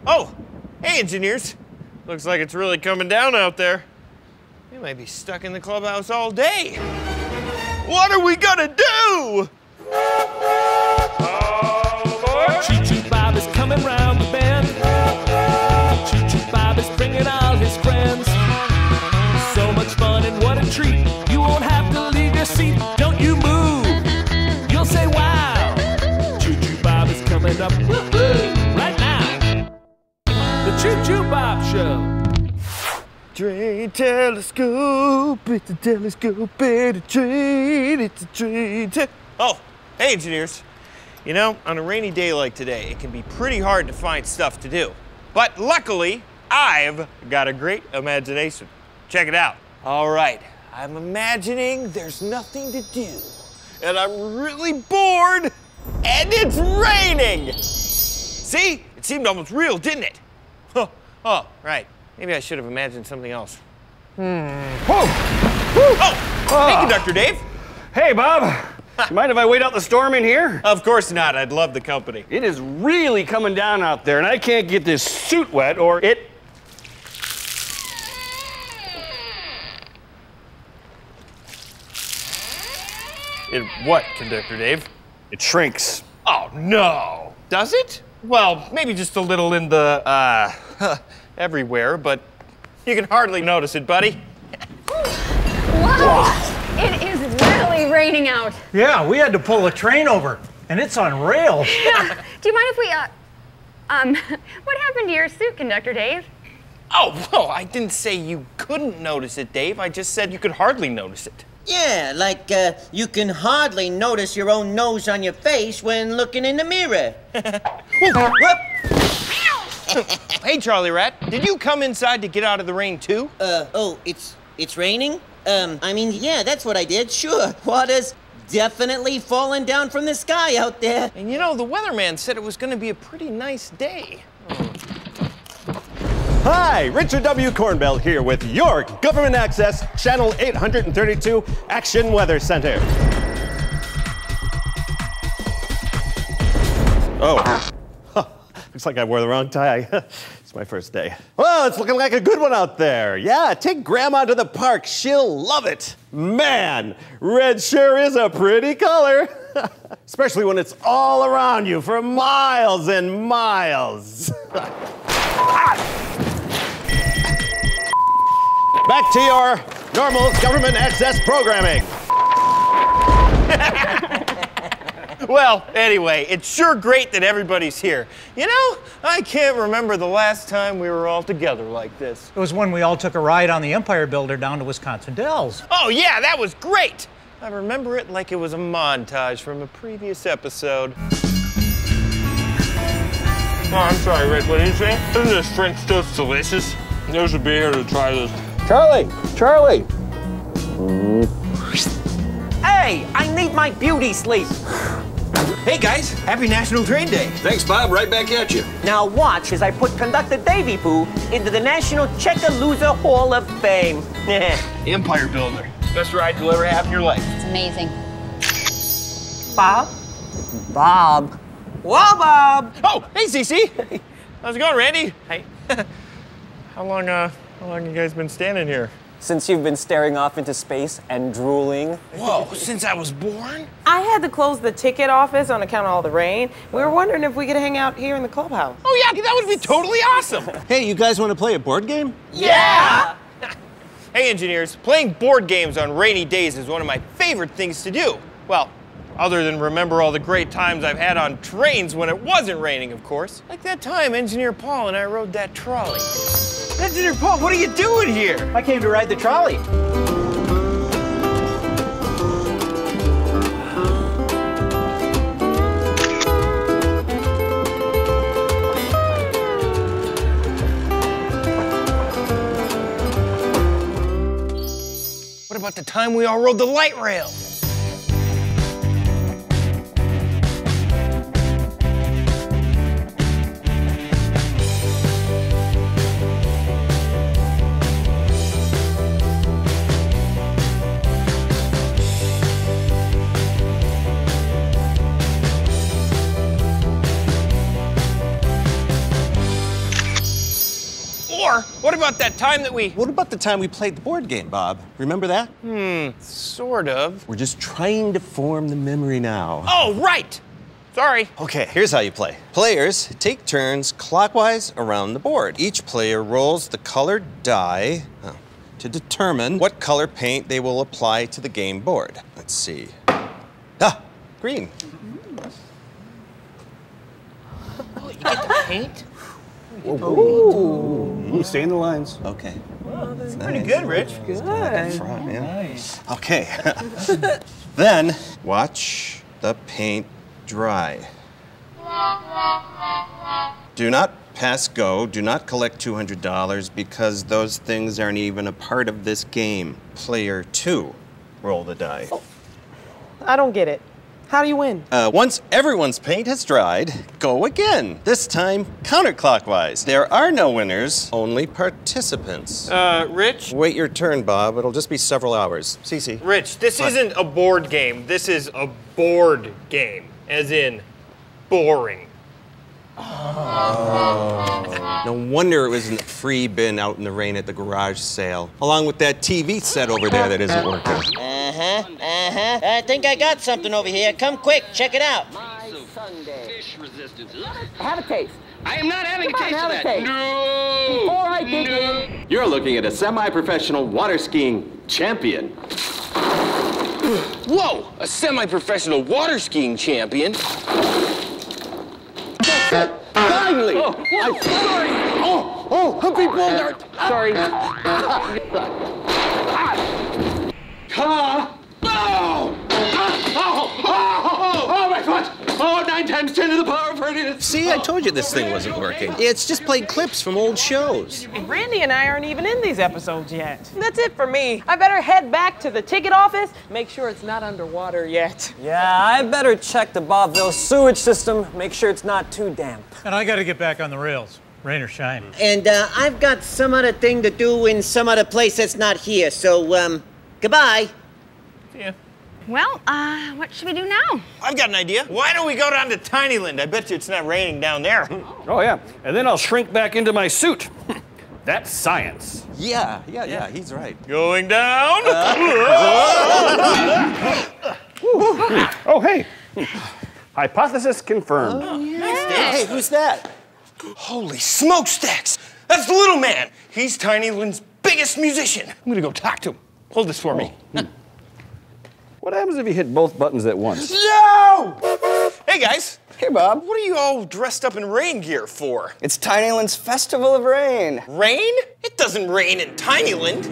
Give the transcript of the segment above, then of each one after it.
Oh, hey, engineers. Looks like it's really coming down out there. We might be stuck in the clubhouse all day. What are we gonna do? Choo Choo Bob is coming round the bend. Choo Choo Bob is bringing all his friends. So much fun and what a treat. You won't have to leave your seat. Don't you move. You'll say wow. Choo Choo Bob is coming up right now. The Choo Choo Bob Show. Train telescope, it's a telescope and a train, it's a train. Oh, hey, engineers. You know, on a rainy day like today, it can be pretty hard to find stuff to do. But luckily, I've got a great imagination. Check it out. All right, I'm imagining there's nothing to do, and I'm really bored, and it's raining. See? It seemed almost real, didn't it? Oh, right. Maybe I should have imagined something else. Whoa! Hey, Conductor Dave. Hey, Bob. You mind if I wait out the storm in here? Of course not. I'd love the company. It is really coming down out there, and I can't get this suit wet or it... What, Conductor Dave? It shrinks. Oh, no. Does it? Well, maybe just a little in the, everywhere, but you can hardly notice it, buddy. Wow! It is really raining out. Yeah, we had to pull a train over, and it's on rails. Yeah. Do you mind if we, what happened to your suit, Conductor Dave? Oh, well, I didn't say you couldn't notice it, Dave. I just said you could hardly notice it. Yeah, like, you can hardly notice your own nose on your face when looking in the mirror. Hey, Charlie Rat, did you come inside to get out of the rain, too? It's raining? I mean, yeah, that's what I did, sure. Water's definitely falling down from the sky out there. And you know, the weatherman said it was gonna be a pretty nice day. Hi, Richard W. Cornbell here with your Government Access Channel 832 Action Weather Center. Oh, looks like I wore the wrong tie. It's my first day. Well, it's looking like a good one out there. Yeah, take Grandma to the park. She'll love it. Man, red sure is a pretty color. Especially when it's all around you for miles and miles. Back to your normal government access programming. Well, anyway, it's sure great that everybody's here. You know, I can't remember the last time we were all together like this. It was when we all took a ride on the Empire Builder down to Wisconsin Dells. Oh, yeah, that was great. I remember it like it was a montage from a previous episode. Oh, I'm sorry, Rick, what did you say? Isn't this French toast delicious? You should be here to try this. Charlie! Hey, I need my beauty sleep. Hey, guys, happy National Train Day. Thanks, Bob. Right back at you. Now watch as I put Conductor Davy Poo into the National Checker-Loser Hall of Fame. Empire Builder. Best ride you'll ever have in your life. It's amazing. Bob? Bob. Whoa, Bob! Oh, hey, Cece. Hey. How's it going, Randy? Hey. How long you guys been standing here? Since you've been staring off into space and drooling. Whoa, since I was born? I had to close the ticket office on account of all the rain. We were wondering if we could hang out here in the clubhouse. Oh, yeah, that would be totally awesome. Hey, you guys want to play a board game? Yeah! Hey, engineers, playing board games on rainy days is one of my favorite things to do. Well, other than remember all the great times I've had on trains when it wasn't raining, of course. Like that time Engineer Paul and I rode that trolley. Engineer Paul, what are you doing here? I came to ride the trolley. What about the time we all rode the light rail? Or what about that time that we... What about the time we played the board game, Bob? Remember that? Sort of. We're just trying to form the memory now. Oh, right! Sorry. Okay, here's how you play. Players take turns clockwise around the board. Each player rolls the colored die to determine what color paint they will apply to the game board. Let's see. Green. Oh, you get the paint? Ooh. Stay in the lines. Okay. That's pretty good, Rich. Good. Front, yeah. Nice. Okay. Then watch the paint dry. Do not pass go. Do not collect $200 because those things aren't even a part of this game. Player 2, roll the die. Oh. I don't get it. How do you win? Once everyone's paint has dried, go again. This time counterclockwise. There are no winners, only participants. Rich? Wait your turn, Bob. It'll just be several hours. Cece. Rich, this isn't a board game. This is a board game. As in, boring. No wonder it was in the free bin out in the rain at the garage sale, along with that TV set over there that isn't working. I think I got something over here. Come quick, check it out. My Sunday. Fish resistance. Have a taste. I am not having Come a on, taste have of a that. taste. No. Before I dig in. You're looking at a semi-professional water skiing champion. Whoa! A semi-professional water skiing champion. Finally! Oh, I'm sorry. Oh, a big boulder! Sorry. Oh, my foot! Oh, 9 times 10 to the power of 30. See, I told you this thing wasn't working. It's just played clips from old shows. Randy and I aren't even in these episodes yet. That's it for me. I better head back to the ticket office, make sure it's not underwater yet. Yeah, I better check the Bobville sewage system, make sure it's not too damp. And I gotta get back on the rails, rain or shine. And I've got some other thing to do in some other place that's not here, so, goodbye. Yeah. Well, what should we do now? I've got an idea. Why don't we go down to Tinyland? I bet you it's not raining down there. Oh, yeah. And then I'll shrink back into my suit. That's science. Yeah, he's right. Going down. Oh, hey. Hypothesis confirmed. Hey, who's that? Holy smokestacks! That's the little man. He's Tinyland's biggest musician. I'm gonna go talk to him. Hold this for me. What happens if you hit both buttons at once? Yo! Hey, guys. Hey, Bob. What are you all dressed up in rain gear for? It's Tinyland's Festival of Rain. Rain? It doesn't rain in Tinyland.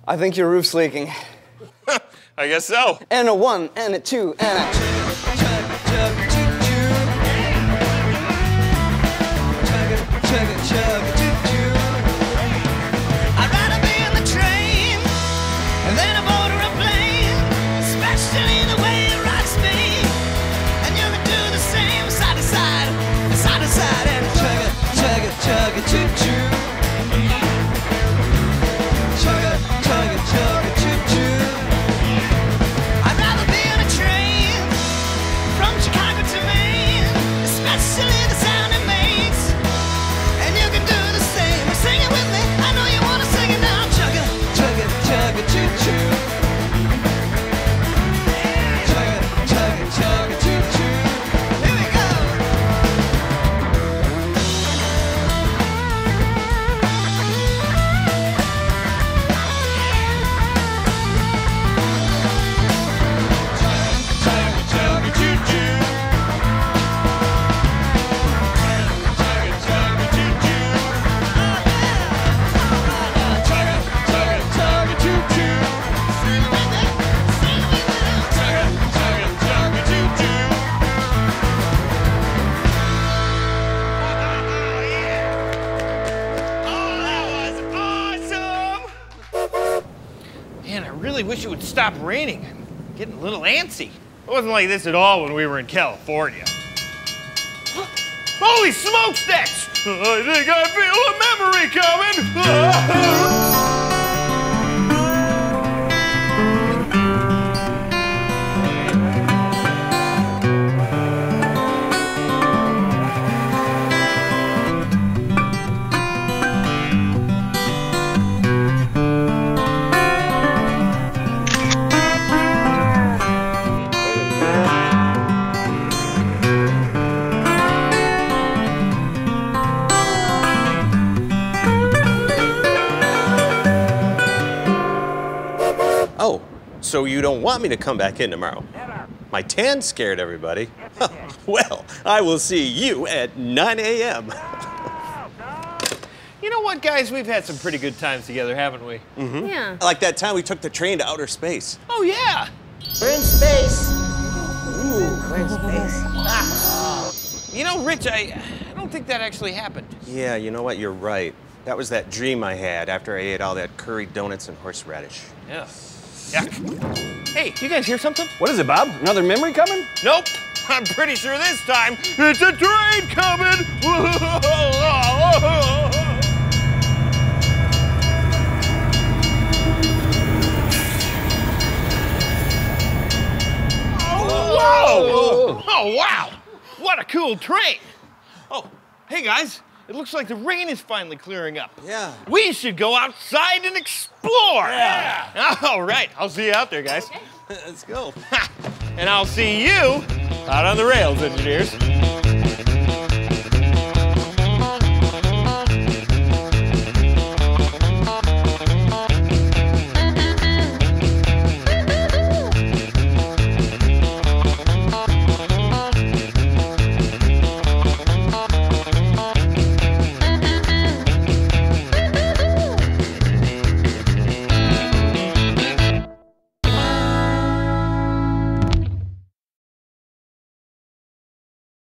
I think your roof's leaking. I guess so. And a 1, and a 2, and a... I'd rather be in the train than aboard a plane, especially the way it rocks me. And you can do the same side to side, and chug it, choo choo. Chug it, choo choo. I'd rather be in a train from Chicago to Maine, especially the sound it makes. And you can do the same. Sing it with me. I know you wanna sing it now. Chug it, choo choo. Chug it, choo choo. Here we go. Chug it, choo choo. Man, I really wish it would stop raining. I'm getting a little antsy. It wasn't like this at all when we were in California. Holy smokestacks! I think I feel a memory coming! So you don't want me to come back in tomorrow? My tan scared everybody. Well, I will see you at 9 a.m. You know what, guys? We've had some pretty good times together, haven't we? Mm-hmm. Yeah. Like that time we took the train to outer space. Oh, yeah. We're in space. Ooh, we're in space. Ah. You know, Rich, I don't think that actually happened. Yeah, you know what? You're right. That was that dream I had after I ate all that curry donuts and horseradish. Yeah. Yuck. Hey, you guys hear something? What is it, Bob? Another memory coming? Nope. I'm pretty sure this time it's a train coming. Whoa! Oh, wow! What a cool train! Oh, hey guys, it looks like the rain is finally clearing up. Yeah. We should go outside and explore! Yeah! All right, I'll see you out there, guys. Let's go. And I'll see you out on the rails, engineers.